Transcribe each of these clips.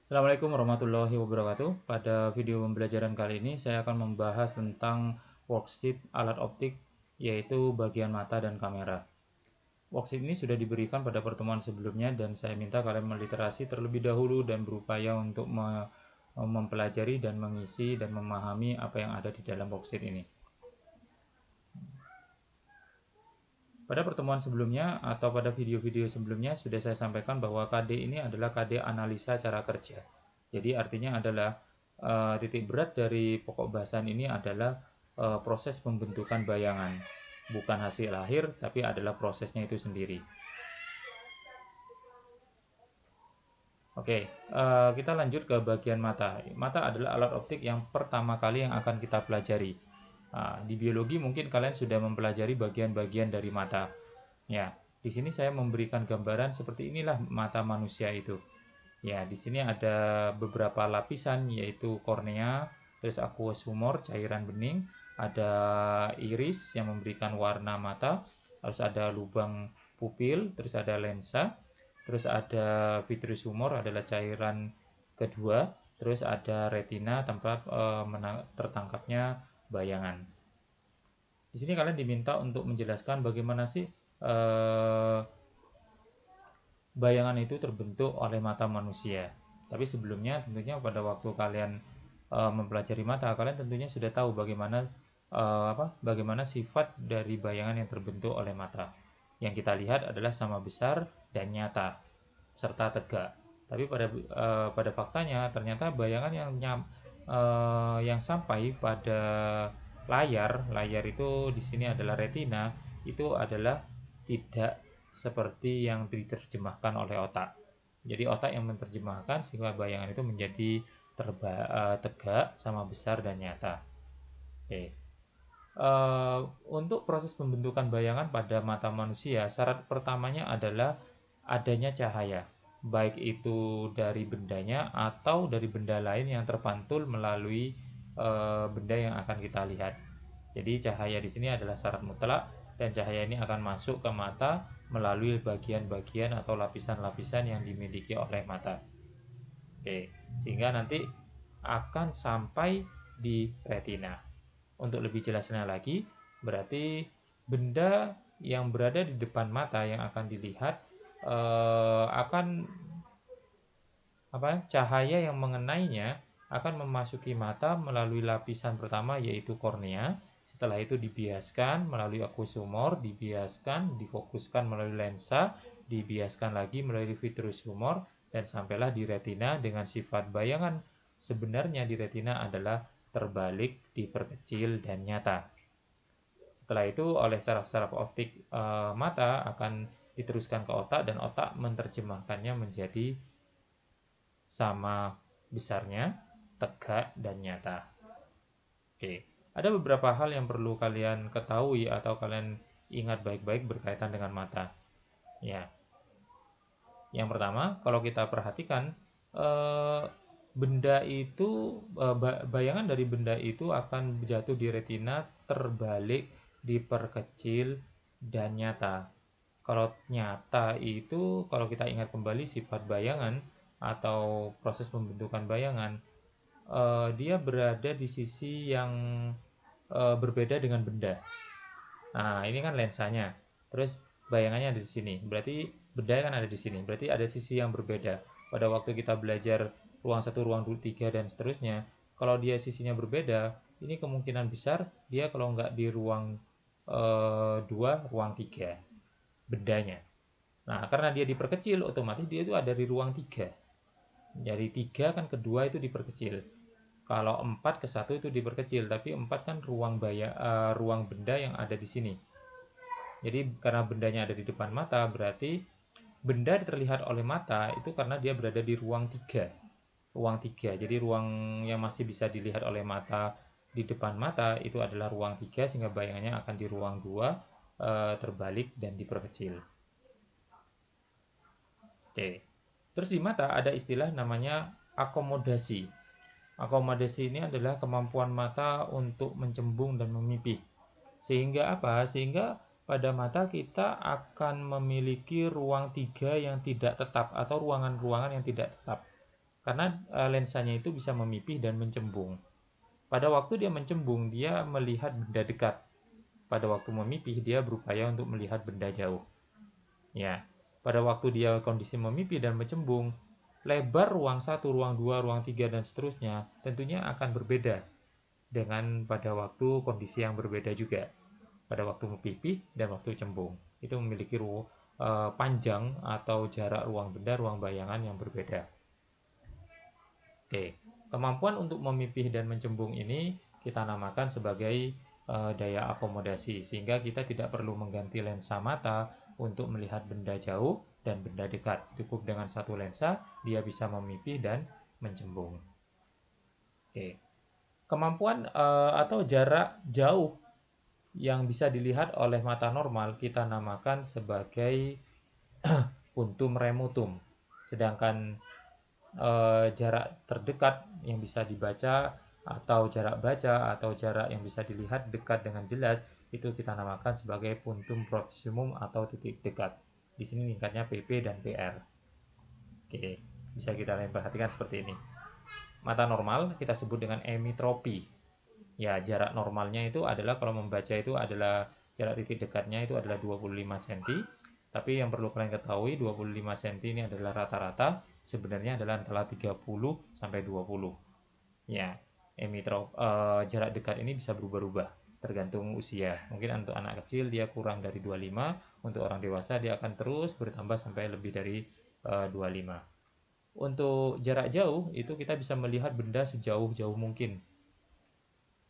Assalamualaikum warahmatullahi wabarakatuh. Pada video pembelajaran kali ini saya akan membahas tentang worksheet alat optik, yaitu bagian mata dan kamera. Worksheet ini sudah diberikan pada pertemuan sebelumnya dan saya minta kalian meliterasi terlebih dahulu dan berupaya untuk mempelajari dan mengisi dan memahami apa yang ada di dalam worksheet ini. Pada pertemuan sebelumnya atau pada video-video sebelumnya sudah saya sampaikan bahwa KD ini adalah KD analisa cara kerja. Jadi artinya adalah titik berat dari pokok bahasan ini adalah proses pembentukan bayangan. Bukan hasil akhir, tapi adalah prosesnya itu sendiri. Oke, kita lanjut ke bagian mata. Mata adalah alat optik yang pertama kali yang akan kita pelajari. Di biologi mungkin kalian sudah mempelajari bagian-bagian dari mata. Ya, di sini saya memberikan gambaran seperti inilah mata manusia itu. Ya, di sini ada beberapa lapisan yaitu kornea, terus aqueous humor, cairan bening, ada iris yang memberikan warna mata, terus ada lubang pupil, terus ada lensa, terus ada vitreous humor adalah cairan kedua, terus ada retina tempat tertangkapnya bayangan. Di sini kalian diminta untuk menjelaskan bagaimana sih bayangan itu terbentuk oleh mata manusia. Tapi sebelumnya tentunya pada waktu kalian mempelajari mata, kalian tentunya sudah tahu bagaimana sifat dari bayangan yang terbentuk oleh mata. Yang kita lihat adalah sama besar dan nyata serta tegak. Tapi pada faktanya ternyata bayangan yang sampai pada layar itu di sini adalah retina, itu adalah tidak seperti yang diterjemahkan oleh otak. Jadi otak yang menerjemahkan sehingga bayangan itu menjadi tegak, sama besar dan nyata. Oke. Untuk proses pembentukan bayangan pada mata manusia, syarat pertamanya adalah adanya cahaya, baik itu dari bendanya atau dari benda lain yang terpantul melalui benda yang akan kita lihat. Jadi cahaya di sini adalah syarat mutlak dan cahaya ini akan masuk ke mata melalui bagian-bagian atau lapisan-lapisan yang dimiliki oleh mata. Oke, sehingga nanti akan sampai di retina. Untuk lebih jelasnya lagi, berarti benda yang berada di depan mata yang akan dilihat cahaya yang mengenainya akan memasuki mata melalui lapisan pertama yaitu kornea. Setelah itu dibiaskan melalui aqueous humor, dibiaskan, difokuskan melalui lensa, dibiaskan lagi melalui vitreous humor, dan sampailah di retina dengan sifat bayangan sebenarnya di retina adalah terbalik, diperkecil, dan nyata. Setelah itu oleh saraf-saraf optik mata akan diteruskan ke otak dan otak menerjemahkannya menjadi sama besarnya, tegak, dan nyata. Oke, ada beberapa hal yang perlu kalian ketahui atau kalian ingat baik-baik berkaitan dengan mata. Ya, yang pertama, kalau kita perhatikan, benda itu, bayangan dari benda itu akan jatuh di retina, terbalik, diperkecil, dan nyata. Kalau nyata itu, kalau kita ingat kembali sifat bayangan atau proses pembentukan bayangan, dia berada di sisi yang berbeda dengan benda. Nah, ini kan lensanya. Terus bayangannya ada di sini. Berarti benda kan ada di sini. Berarti ada sisi yang berbeda. Pada waktu kita belajar ruang 1, ruang 2, 3 dan seterusnya, kalau dia sisinya berbeda, ini kemungkinan besar dia kalau nggak di ruang 2, ruang 3 bendanya. Nah, karena dia diperkecil, otomatis dia itu ada di ruang 3. Dari 3 kan kedua itu diperkecil. Kalau 4 ke 1 itu diperkecil, tapi 4 kan ruang benda yang ada di sini. Jadi karena bendanya ada di depan mata, berarti benda terlihat oleh mata itu karena dia berada di ruang 3. Ruang 3. Jadi ruang yang masih bisa dilihat oleh mata di depan mata itu adalah ruang 3 sehingga bayangannya akan di ruang 2 terbalik dan diperkecil. Oke. Terus di mata ada istilah namanya akomodasi. Akomodasi ini adalah kemampuan mata untuk mencembung dan memipih. Sehingga apa? Sehingga pada mata kita akan memiliki ruang 3 yang tidak tetap atau ruangan-ruangan yang tidak tetap. karena lensanya itu bisa memipih dan mencembung. Pada waktu dia mencembung, dia melihat benda dekat. Pada waktu memipih, dia berupaya untuk melihat benda jauh. Ya, pada waktu dia kondisi memipih dan mencembung, lebar ruang 1, ruang 2, ruang 3, dan seterusnya tentunya akan berbeda dengan pada waktu kondisi yang berbeda juga. Pada waktu memipih dan waktu cembung, itu memiliki panjang atau jarak ruang benda, ruang bayangan yang berbeda. Oke, kemampuan untuk memipih dan mencembung ini kita namakan sebagai daya akomodasi, sehingga kita tidak perlu mengganti lensa mata untuk melihat benda jauh dan benda dekat. Cukup dengan satu lensa, dia bisa memipih dan mencembung. Oke, kemampuan atau jarak jauh yang bisa dilihat oleh mata normal kita namakan sebagai puntum remotum. Sedangkan jarak terdekat yang bisa dibaca atau jarak baca atau jarak yang bisa dilihat dekat dengan jelas itu kita namakan sebagai puntum proximum atau titik dekat. Di sini tingkatnya PP dan PR. Oke, bisa kita perhatikan seperti ini. Mata normal kita sebut dengan emitropi. Ya, jarak normalnya itu adalah kalau membaca itu adalah jarak titik dekatnya itu adalah 25 cm. Tapi yang perlu kalian ketahui 25 cm ini adalah rata-rata, sebenarnya adalah antara 30 sampai 20. Ya, jarak dekat ini bisa berubah-ubah tergantung usia. Mungkin untuk anak kecil dia kurang dari 25, untuk orang dewasa dia akan terus bertambah sampai lebih dari 25. Untuk jarak jauh itu kita bisa melihat benda sejauh-jauh mungkin.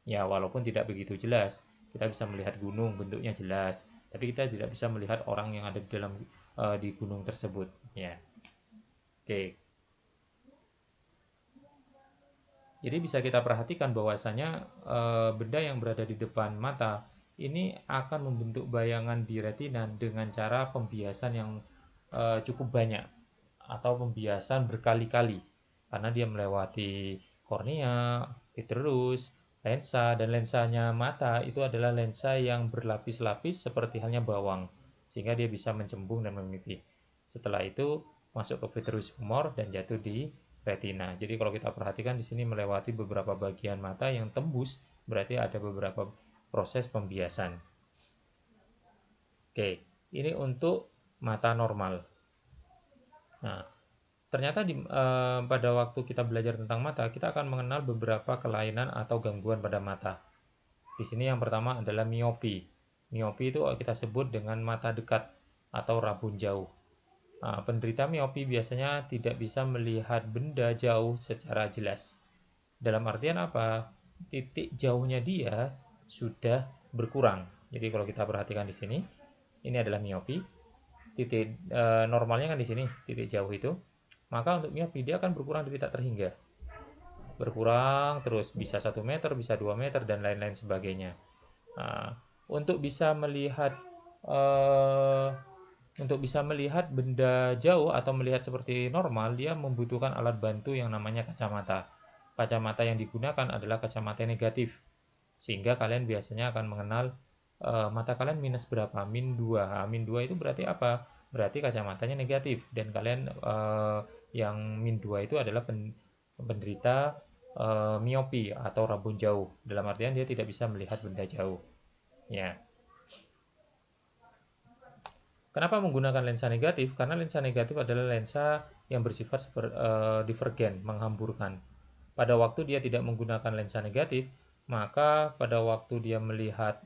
Ya, walaupun tidak begitu jelas. Kita bisa melihat gunung, bentuknya jelas, tapi kita tidak bisa melihat orang yang ada di dalam di gunung tersebut. Ya, oke. Jadi bisa kita perhatikan bahwasanya benda yang berada di depan mata ini akan membentuk bayangan di retina dengan cara pembiasan yang cukup banyak atau pembiasan berkali-kali karena dia melewati kornea, vitreous, lensa, dan lensanya mata itu adalah lensa yang berlapis-lapis seperti halnya bawang sehingga dia bisa mencembung dan memipih. Setelah itu masuk ke vitreous humor dan jatuh di retina. Jadi kalau kita perhatikan di sini melewati beberapa bagian mata yang tembus, berarti ada beberapa proses pembiasan. Oke, ini untuk mata normal. Nah, ternyata pada waktu kita belajar tentang mata, kita akan mengenal beberapa kelainan atau gangguan pada mata. Di sini yang pertama adalah miopi. Miopi itu kita sebut dengan mata dekat atau rabun jauh. Nah, penderita miopi biasanya tidak bisa melihat benda jauh secara jelas. Dalam artian apa? Titik jauhnya dia sudah berkurang. Jadi kalau kita perhatikan di sini, ini adalah miopi. Titik normalnya kan di sini, titik jauh itu. Maka untuk miopi dia akan berkurang dari tak terhingga. Berkurang terus, bisa 1 meter, bisa 2 meter, dan lain-lain sebagainya. Nah, untuk bisa melihat benda jauh atau melihat seperti normal, dia membutuhkan alat bantu yang namanya kacamata. Kacamata yang digunakan adalah kacamata negatif, sehingga kalian biasanya akan mengenal mata kalian minus berapa, min 2. Min 2 itu berarti apa? Berarti kacamatanya negatif, dan kalian yang min 2 itu adalah penderita miopi atau rabun jauh. Dalam artian dia tidak bisa melihat benda jauh. Ya. Kenapa menggunakan lensa negatif? Karena lensa negatif adalah lensa yang bersifat divergen, menghamburkan. Pada waktu dia tidak menggunakan lensa negatif, maka pada waktu dia melihat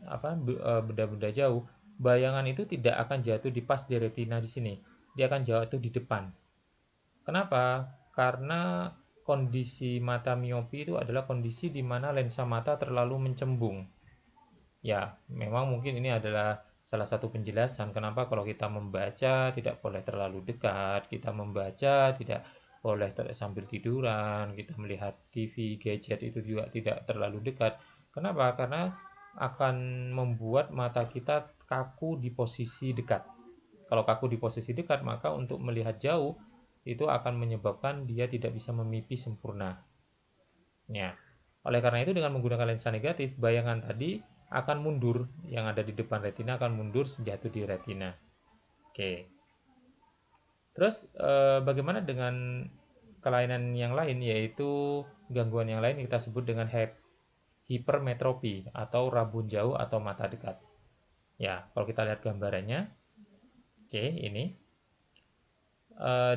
benda-benda jauh, bayangan itu tidak akan jatuh di pas di retina di sini. Dia akan jatuh di depan. Kenapa? Karena kondisi mata miopi itu adalah kondisi di mana lensa mata terlalu mencembung. Ya, memang mungkin ini adalah salah satu penjelasan kenapa kalau kita membaca tidak boleh terlalu dekat, kita membaca tidak boleh sambil tiduran, kita melihat TV, gadget itu juga tidak terlalu dekat. Kenapa? Karena akan membuat mata kita kaku di posisi dekat. Kalau kaku di posisi dekat, maka untuk melihat jauh itu akan menyebabkan dia tidak bisa memipih sempurna. Ya. Oleh karena itu dengan menggunakan lensa negatif, bayangan tadi akan mundur, yang ada di depan retina akan mundur jatuh di retina. Oke. Terus bagaimana dengan kelainan yang lain, yaitu gangguan yang lain kita sebut dengan hipermetropi atau rabun jauh atau mata dekat. Ya, kalau kita lihat gambarannya, oke, ini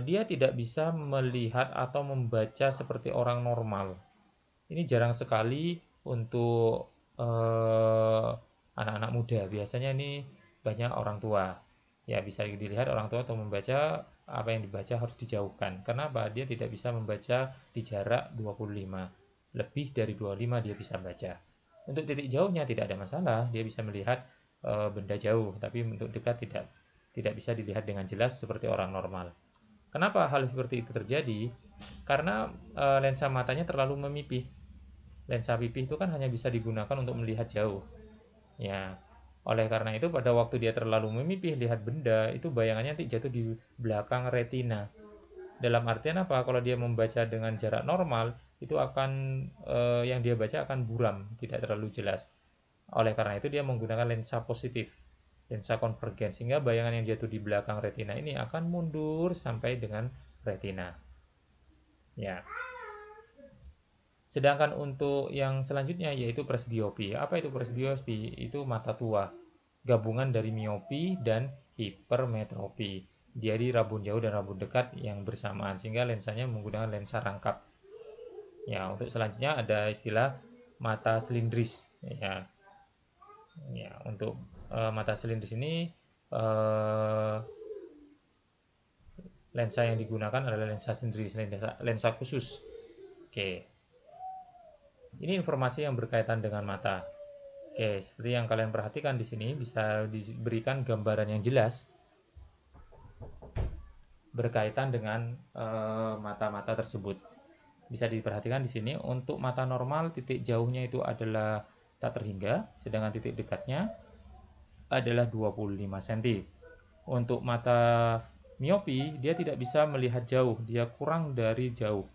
dia tidak bisa melihat atau membaca seperti orang normal. Ini jarang sekali untuk anak-anak muda. Biasanya ini banyak orang tua. Ya, bisa dilihat orang tua atau membaca apa yang dibaca harus dijauhkan. Kenapa? Dia tidak bisa membaca di jarak 25. Lebih dari 25 dia bisa baca. Untuk titik jauhnya tidak ada masalah, dia bisa melihat benda jauh, tapi untuk dekat tidak bisa dilihat dengan jelas seperti orang normal. Kenapa hal seperti itu terjadi? Karena lensa matanya terlalu memipih. Lensa pipih itu kan hanya bisa digunakan untuk melihat jauh. Ya, oleh karena itu pada waktu dia terlalu memipih lihat benda, itu bayangannya nanti jatuh di belakang retina. Dalam artian apa? Kalau dia membaca dengan jarak normal, itu akan yang dia baca akan buram, tidak terlalu jelas. Oleh karena itu dia menggunakan lensa positif, lensa konvergen, sehingga bayangan yang jatuh di belakang retina ini akan mundur sampai dengan retina. Ya. Sedangkan untuk yang selanjutnya yaitu presbiopi. Apa itu presbiopi? Itu mata tua, gabungan dari miopi dan hipermetropi. Jadi rabun jauh dan rabun dekat yang bersamaan sehingga lensanya menggunakan lensa rangkap. Ya, untuk selanjutnya ada istilah mata silindris. Ya, ya untuk mata silindris ini lensa yang digunakan adalah lensa silindris, lensa khusus. Oke. Ini informasi yang berkaitan dengan mata. Oke, seperti yang kalian perhatikan di sini bisa diberikan gambaran yang jelas berkaitan dengan mata-mata tersebut. Bisa diperhatikan di sini untuk mata normal titik jauhnya itu adalah tak terhingga, sedangkan titik dekatnya adalah 25 cm. Untuk mata miopi dia tidak bisa melihat jauh, dia kurang dari jauh.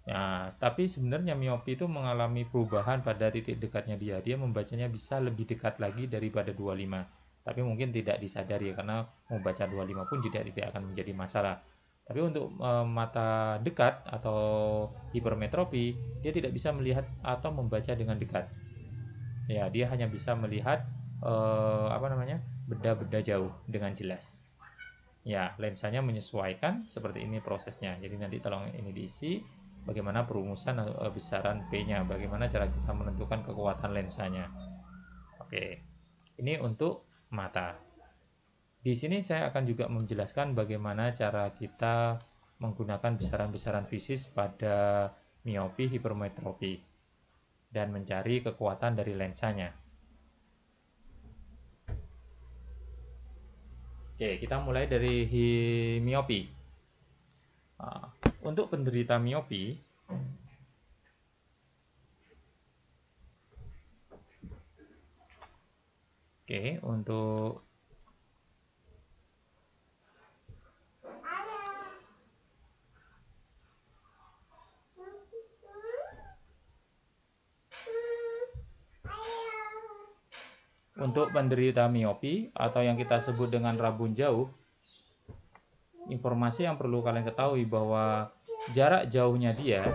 Nah, tapi sebenarnya miopi itu mengalami perubahan pada titik dekatnya dia. Dia membacanya bisa lebih dekat lagi daripada 25. Tapi mungkin tidak disadari karena membaca 25 pun tidak akan menjadi masalah. Tapi untuk mata dekat atau hipermetropi, dia tidak bisa melihat atau membaca dengan dekat. Ya, dia hanya bisa melihat benda-benda jauh dengan jelas. Ya, lensanya menyesuaikan seperti ini prosesnya. Jadi nanti tolong ini diisi bagaimana perumusan atau besaran P-nya, bagaimana cara kita menentukan kekuatan lensanya. Oke, ini untuk mata. Di sini saya akan juga menjelaskan bagaimana cara kita menggunakan besaran-besaran fisis pada miopi, hipermetropi, dan mencari kekuatan dari lensanya. Oke, kita mulai dari miopi. Untuk penderita miopi, untuk penderita miopi atau yang kita sebut dengan rabun jauh, informasi yang perlu kalian ketahui bahwa jarak jauhnya dia